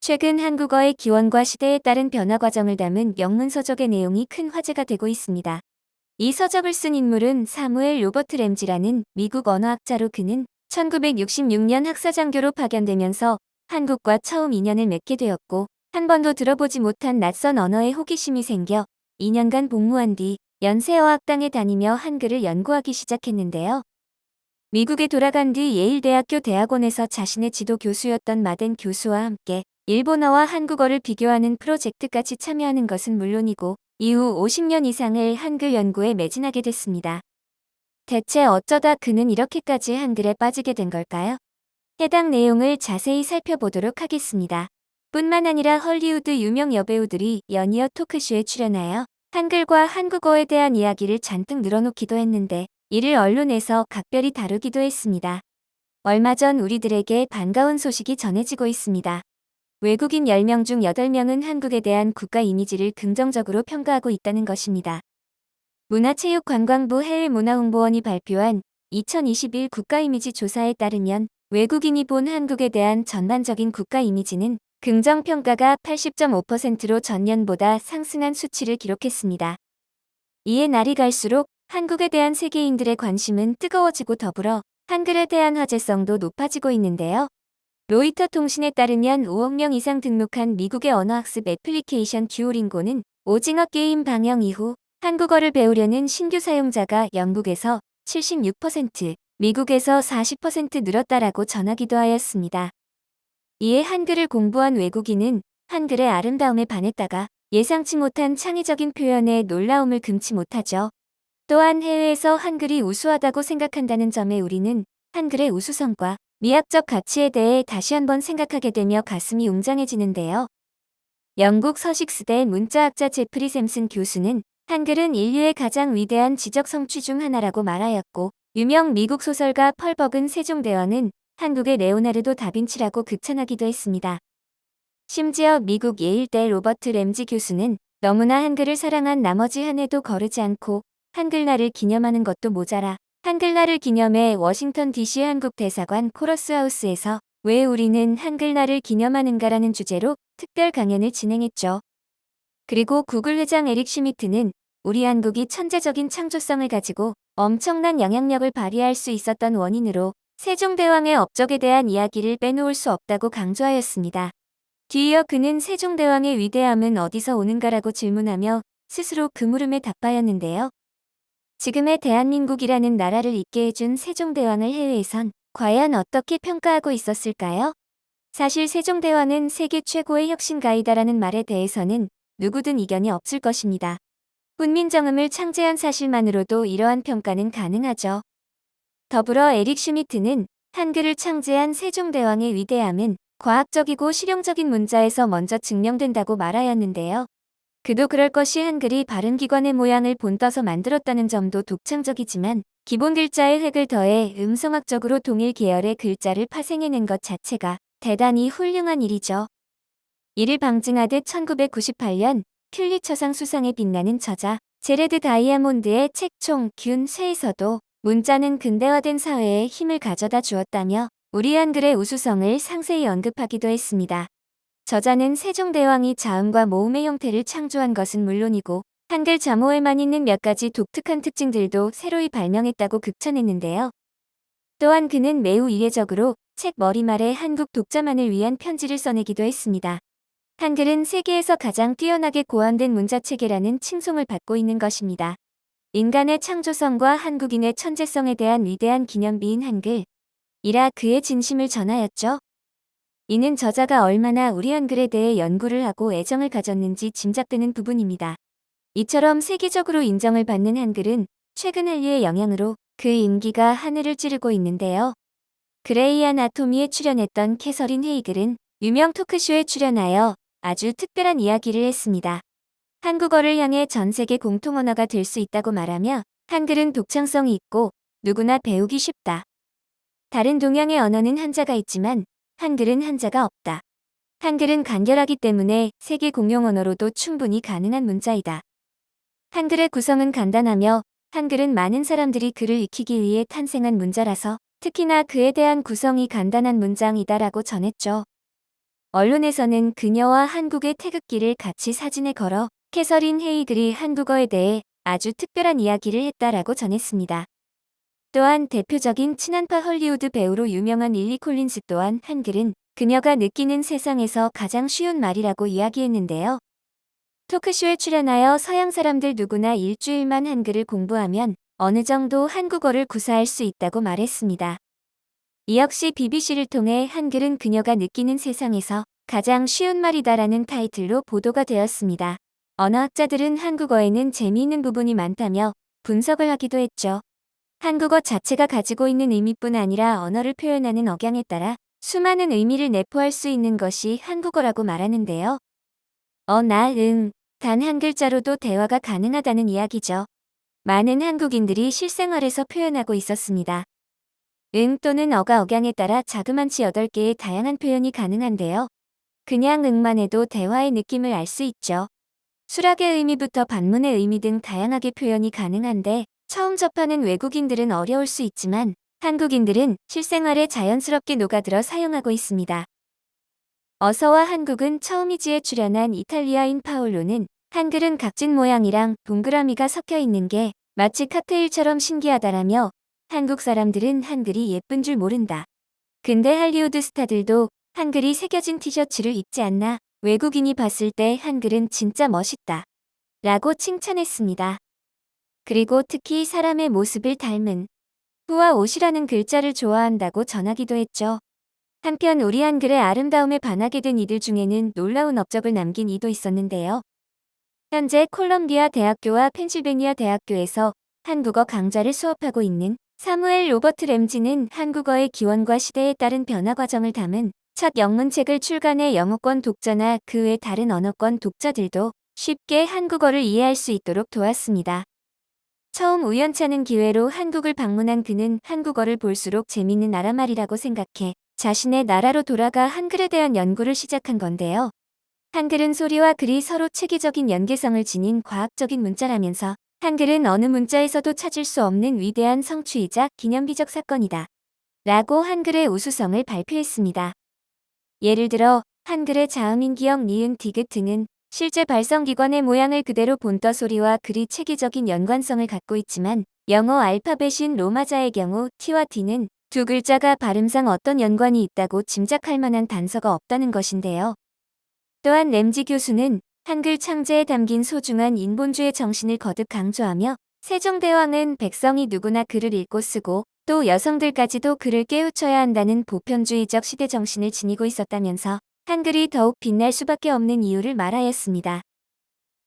최근 한국어의 기원과 시대에 따른 변화 과정을 담은 영문서적의 내용이 큰 화제가 되고 있습니다. 이 서적을 쓴 인물은 사무엘 로버트 램지라는 미국 언어학자로 그는 1966년 학사장교로 파견되면서 한국과 처음 인연을 맺게 되었고 한 번도 들어보지 못한 낯선 언어에 호기심이 생겨 2년간 복무한 뒤 연세어학당에 다니며 한글을 연구하기 시작했는데요. 미국에 돌아간 뒤 예일대학교 대학원에서 자신의 지도 교수였던 마덴 교수와 함께 일본어와 한국어를 비교하는 프로젝트까지 참여하는 것은 물론이고 이후 50년 이상을 한글 연구에 매진하게 됐습니다. 대체 어쩌다 그는 이렇게까지 한글에 빠지게 된 걸까요? 해당 내용을 자세히 살펴보도록 하겠습니다. 뿐만 아니라 헐리우드 유명 여배우들이 연이어 토크쇼에 출연하여 한글과 한국어에 대한 이야기를 잔뜩 늘어놓기도 했는데 이를 언론에서 각별히 다루기도 했습니다. 얼마 전 우리들에게 반가운 소식이 전해지고 있습니다. 외국인 10명 중 8명은 한국에 대한 국가 이미지를 긍정적으로 평가하고 있다는 것입니다. 문화체육관광부 해외문화홍보원이 발표한 2021 국가이미지 조사에 따르면 외국인이 본 한국에 대한 전반적인 국가 이미지는 긍정평가가 80.5%로 전년보다 상승한 수치를 기록했습니다. 이에 날이 갈수록 한국에 대한 세계인들의 관심은 뜨거워지고 더불어 한글에 대한 화제성도 높아지고 있는데요. 로이터 통신에 따르면 5억 명 이상 등록한 미국의 언어학습 애플리케이션 듀오링고는 오징어 게임 방영 이후 한국어를 배우려는 신규 사용자가 영국에서 76%, 미국에서 40% 늘었다라고 전하기도 하였습니다. 이에 한글을 공부한 외국인은 한글의 아름다움에 반했다가 예상치 못한 창의적인 표현에 놀라움을 금치 못하죠. 또한 해외에서 한글이 우수하다고 생각한다는 점에 우리는 한글의 우수성과 미학적 가치에 대해 다시 한번 생각하게 되며 가슴이 웅장해지는데요. 영국 서식스대 문자학자 제프리 샘슨 교수는 한글은 인류의 가장 위대한 지적 성취 중 하나라고 말하였고 유명 미국 소설가 펄 버근 세종대왕은 한국의 레오나르도 다빈치라고 극찬하기도 했습니다. 심지어 미국 예일대 로버트 램지 교수는 너무나 한글을 사랑한 나머지 한 해도 거르지 않고 한글날을 기념하는 것도 모자라 한글날을 기념해 워싱턴 DC 한국대사관 코러스하우스에서 왜 우리는 한글날을 기념하는가라는 주제로 특별 강연을 진행했죠. 그리고 구글 회장 에릭 슈미트는 우리 한국이 천재적인 창조성을 가지고 엄청난 영향력을 발휘할 수 있었던 원인으로 세종대왕의 업적에 대한 이야기를 빼놓을 수 없다고 강조하였습니다. 뒤이어 그는 세종대왕의 위대함은 어디서 오는가라고 질문하며 스스로 그 물음에 답하였는데요. 지금의 대한민국이라는 나라를 있게 해준 세종대왕을 해외에선 과연 어떻게 평가하고 있었을까요? 사실 세종대왕은 세계 최고의 혁신가이다라는 말에 대해서는 누구든 이견이 없을 것입니다. 훈민정음을 창제한 사실만으로도 이러한 평가는 가능하죠. 더불어 에릭 슈미트는 한글을 창제한 세종대왕의 위대함은 과학적이고 실용적인 문자에서 먼저 증명된다고 말하였는데요. 그도 그럴 것이 한글이 바른 기관의 모양을 본떠서 만들었다는 점도 독창적이지만 기본 글자의 획을 더해 음성학적으로 동일 계열의 글자를 파생해낸 것 자체가 대단히 훌륭한 일이죠. 이를 방증하듯 1998년 퓰리처상 수상에 빛나는 저자 제레드 다이아몬드의 책 총 균 쇠에서도 문자는 근대화된 사회에 힘을 가져다 주었다며 우리 한글의 우수성을 상세히 언급하기도 했습니다. 저자는 세종대왕이 자음과 모음의 형태를 창조한 것은 물론이고 한글 자모에만 있는 몇 가지 독특한 특징들도 새로이 발명했다고 극찬했는데요. 또한 그는 매우 이례적으로 책 머리말에 한국 독자만을 위한 편지를 써내기도 했습니다. 한글은 세계에서 가장 뛰어나게 고안된 문자체계라는 칭송을 받고 있는 것입니다. 인간의 창조성과 한국인의 천재성에 대한 위대한 기념비인 한글. 이라 그의 진심을 전하였죠. 이는 저자가 얼마나 우리 한글에 대해 연구를 하고 애정을 가졌는지 짐작되는 부분입니다. 이처럼 세계적으로 인정을 받는 한글은 최근 한류의 영향으로 그 인기가 하늘을 찌르고 있는데요. 그레이 아나토미에 출연했던 캐서린 헤이글은 유명 토크쇼에 출연하여 아주 특별한 이야기를 했습니다. 한국어를 향해 전 세계 공통언어가 될 수 있다고 말하며 한글은 독창성이 있고 누구나 배우기 쉽다. 다른 동양의 언어는 한자가 있지만 한글은 한자가 없다. 한글은 간결하기 때문에 세계 공용 언어로도 충분히 가능한 문자이다. 한글의 구성은 간단하며 한글은 많은 사람들이 글을 익히기 위해 탄생한 문자라서 특히나 그에 대한 구성이 간단한 문장이다라고 전했죠. 언론에서는 그녀와 한국의 태극기를 같이 사진에 걸어 캐서린 헤이글이 한국어에 대해 아주 특별한 이야기를 했다라고 전했습니다. 또한 대표적인 친한파 헐리우드 배우로 유명한 릴리 콜린스 또한 한글은 그녀가 느끼는 세상에서 가장 쉬운 말이라고 이야기했는데요. 토크쇼에 출연하여 서양 사람들 누구나 일주일만 한글을 공부하면 어느 정도 한국어를 구사할 수 있다고 말했습니다. 이 역시 BBC를 통해 한글은 그녀가 느끼는 세상에서 가장 쉬운 말이다라는 타이틀로 보도가 되었습니다. 언어학자들은 한국어에는 재미있는 부분이 많다며 분석을 하기도 했죠. 한국어 자체가 가지고 있는 의미뿐 아니라 언어를 표현하는 억양에 따라 수많은 의미를 내포할 수 있는 것이 한국어라고 말하는데요. 단 한 글자로도 대화가 가능하다는 이야기죠. 많은 한국인들이 실생활에서 표현하고 있었습니다. 또는 어가 억양에 따라 자그만치 8개의 다양한 표현이 가능한데요. 그냥 만 해도 대화의 느낌을 알 수 있죠. 수락의 의미부터 반문의 의미 등 다양하게 표현이 가능한데 처음 접하는 외국인들은 어려울 수 있지만 한국인들은 실생활에 자연스럽게 녹아들어 사용하고 있습니다. 어서와 한국은 처음이지에 출연한 이탈리아인 파올로는 한글은 각진 모양이랑 동그라미가 섞여 있는 게 마치 칵테일처럼 신기하다라며 한국 사람들은 한글이 예쁜 줄 모른다. 근데 할리우드 스타들도 한글이 새겨진 티셔츠를 입지 않나? 외국인이 봤을 때 한글은 진짜 멋있다. 라고 칭찬했습니다. 그리고 특히 사람의 모습을 닮은 후와 옷이라는 글자를 좋아한다고 전하기도 했죠. 한편 우리 한글의 아름다움에 반하게 된 이들 중에는 놀라운 업적을 남긴 이도 있었는데요. 현재 콜럼비아 대학교와 펜실베니아 대학교에서 한국어 강좌를 수업하고 있는 사무엘 로버트 램지는 한국어의 기원과 시대에 따른 변화 과정을 담은 첫 영문책을 출간해 영어권 독자나 그 외 다른 언어권 독자들도 쉽게 한국어를 이해할 수 있도록 도왔습니다. 처음 우연찮은 기회로 한국을 방문한 그는 한국어를 볼수록 재밌는 나라말이라고 생각해 자신의 나라로 돌아가 한글에 대한 연구를 시작한 건데요. 한글은 소리와 글이 서로 체계적인 연계성을 지닌 과학적인 문자라면서 한글은 어느 문자에서도 찾을 수 없는 위대한 성취이자 기념비적 사건이다. 라고 한글의 우수성을 발표했습니다. 예를 들어 한글의 자음인 기역, 니은, 디귿 등은 실제 발성기관의 모양을 그대로 본떠 소리와 글이 체계적인 연관성을 갖고 있지만 영어 알파벳인 로마자의 경우 T와 D는 두 글자가 발음상 어떤 연관이 있다고 짐작할 만한 단서가 없다는 것인데요. 또한 램지 교수는 한글 창제에 담긴 소중한 인본주의 정신을 거듭 강조하며 세종대왕은 백성이 누구나 글을 읽고 쓰고 또 여성들까지도 글을 깨우쳐야 한다는 보편주의적 시대 정신을 지니고 있었다면서 한글이 더욱 빛날 수밖에 없는 이유를 말하였습니다.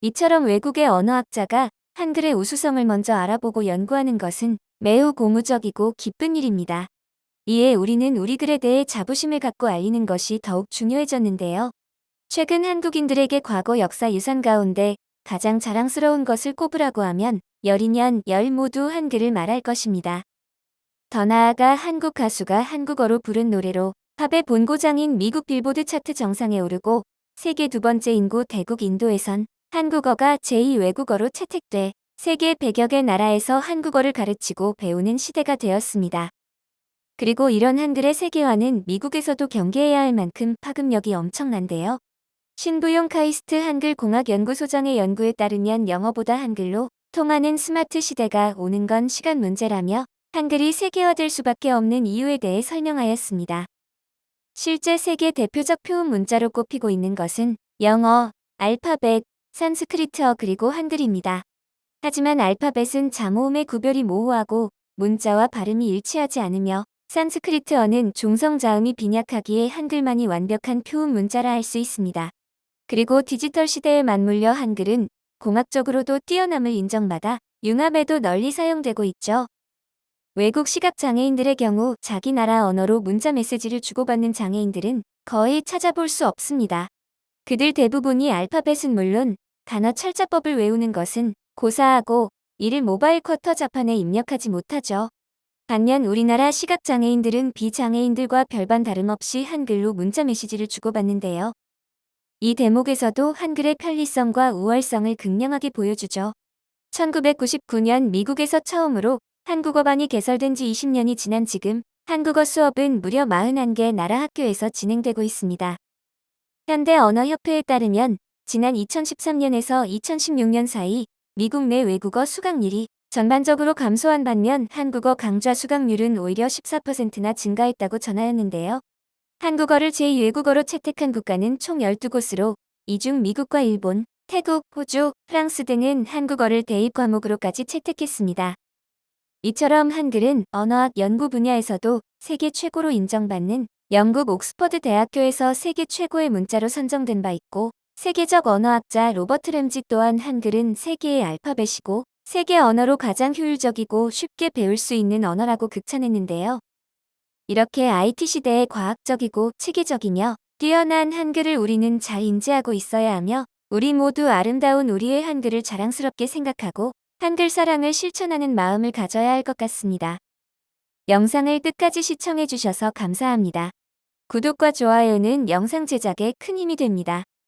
이처럼 외국의 언어학자가 한글의 우수성을 먼저 알아보고 연구하는 것은 매우 고무적이고 기쁜 일입니다. 이에 우리는 우리 글에 대해 자부심을 갖고 알리는 것이 더욱 중요해졌는데요. 최근 한국인들에게 과거 역사 유산 가운데 가장 자랑스러운 것을 꼽으라고 하면 열이면 열 모두 한글을 말할 것입니다. 더 나아가 한국 가수가 한국어로 부른 노래로 팝의 본고장인 미국 빌보드 차트 정상에 오르고 세계 두 번째 인구 대국 인도에선 한국어가 제2 외국어로 채택돼 세계 100여 개 나라에서 한국어를 가르치고 배우는 시대가 되었습니다. 그리고 이런 한글의 세계화는 미국에서도 경계해야 할 만큼 파급력이 엄청난데요. 신부용 카이스트 한글공학연구소장의 연구에 따르면 영어보다 한글로 통하는 스마트 시대가 오는 건 시간 문제라며 한글이 세계화될 수밖에 없는 이유에 대해 설명하였습니다. 실제 세계 대표적 표음 문자로 꼽히고 있는 것은 영어, 알파벳, 산스크리트어 그리고 한글입니다. 하지만 알파벳은 자모음의 구별이 모호하고 문자와 발음이 일치하지 않으며 산스크리트어는 종성자음이 빈약하기에 한글만이 완벽한 표음 문자라 할 수 있습니다. 그리고 디지털 시대에 맞물려 한글은 공학적으로도 뛰어남을 인정받아 융합에도 널리 사용되고 있죠. 외국 시각장애인들의 경우 자기 나라 언어로 문자 메시지를 주고받는 장애인들은 거의 찾아볼 수 없습니다. 그들 대부분이 알파벳은 물론 단어 철자법을 외우는 것은 고사하고 이를 모바일 쿼터 자판에 입력하지 못하죠. 반면 우리나라 시각장애인들은 비장애인들과 별반 다름없이 한글로 문자 메시지를 주고받는데요. 이 대목에서도 한글의 편리성과 우월성을 극명하게 보여주죠. 1999년 미국에서 처음으로 한국어반이 개설된 지 20년이 지난 지금 한국어 수업은 무려 41개 나라 학교에서 진행되고 있습니다. 현대언어협회에 따르면 지난 2013년에서 2016년 사이 미국 내 외국어 수강률이 전반적으로 감소한 반면 한국어 강좌 수강률은 오히려 14%나 증가했다고 전하였는데요. 한국어를 제2외국어로 채택한 국가는 총 12곳으로 이 중 미국과 일본, 태국, 호주, 프랑스 등은 한국어를 대입 과목으로까지 채택했습니다. 이처럼 한글은 언어학 연구 분야에서도 세계 최고로 인정받는 영국 옥스퍼드 대학교에서 세계 최고의 문자로 선정된 바 있고, 세계적 언어학자 로버트 램지 또한 한글은 세계의 알파벳이고 세계 언어로 가장 효율적이고 쉽게 배울 수 있는 언어라고 극찬했는데요. 이렇게 IT 시대에 과학적이고 체계적이며 뛰어난 한글을 우리는 잘 인지하고 있어야 하며, 우리 모두 아름다운 우리의 한글을 자랑스럽게 생각하고 한글 사랑을 실천하는 마음을 가져야 할 것 같습니다. 영상을 끝까지 시청해 주셔서 감사합니다. 구독과 좋아요는 영상 제작에 큰 힘이 됩니다.